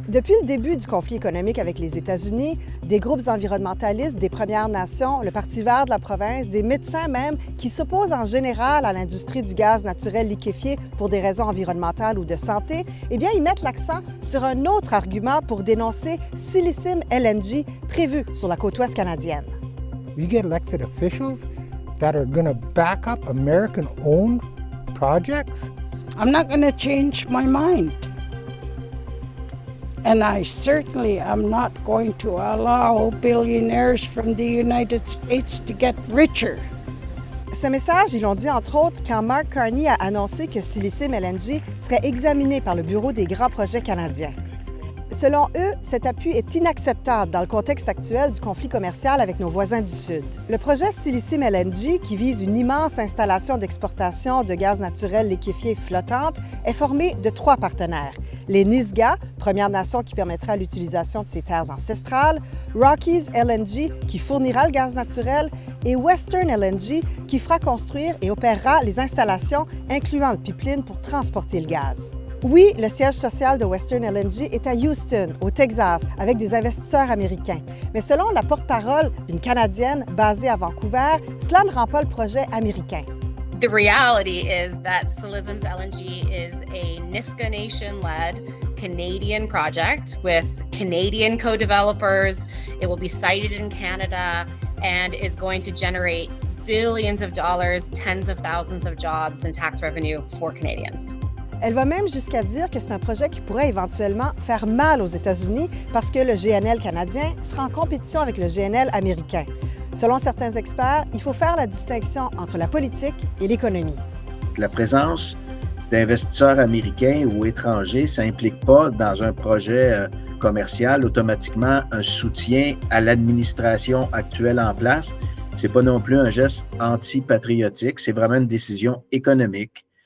Depuis le début du conflit économique avec les États-Unis, des groupes environnementalistes, des Premières Nations, le Parti vert de la province, des médecins même, qui s'opposent en général à l'industrie du gaz naturel liquéfié pour des raisons environnementales ou de santé, eh bien, ils mettent l'accent sur un autre argument pour dénoncer Sillicime LNG prévu sur la côte ouest canadienne. You get elected officials that are going to back up American-owned projects? I'm not going to change my mind. And I certainly am not going to allow billionaires from the United States to get richer. Ce message, ils l'ont dit entre autres quand Mark Carney a annoncé que Sillicime LNG serait examiné par le Bureau des grands projets canadiens. Selon eux, cet appui est inacceptable dans le contexte actuel du conflit commercial avec nos voisins du Sud. Le projet Sillicime LNG, qui vise une immense installation d'exportation de gaz naturel liquéfié flottante, est formé de 3 partenaires. Les Nisga'a, Première Nation qui permettra l'utilisation de ces terres ancestrales, Rockies LNG, qui fournira le gaz naturel, et Western LNG, qui fera construire et opérera les installations, incluant le pipeline pour transporter le gaz. Oui, le siège social de Western LNG est à Houston, au Texas, avec des investisseurs américains. Mais selon la porte-parole, une Canadienne basée à Vancouver, cela ne rend pas le projet américain. The reality is that Sillicime LNG is a Nisga'a Nation-led Canadian project with Canadian co-developers. It will be sited in Canada and is going to generate billions of dollars, tens of thousands of jobs and tax revenue for Canadians. Elle va même jusqu'à dire que c'est un projet qui pourrait éventuellement faire mal aux États-Unis parce que le GNL canadien sera en compétition avec le GNL américain. Selon certains experts, il faut faire la distinction entre la politique et l'économie. La présence d'investisseurs américains ou étrangers, ça n'implique pas dans un projet commercial automatiquement un soutien à l'administration actuelle en place. Ce n'est pas non plus un geste anti-patriotique, c'est vraiment une décision économique.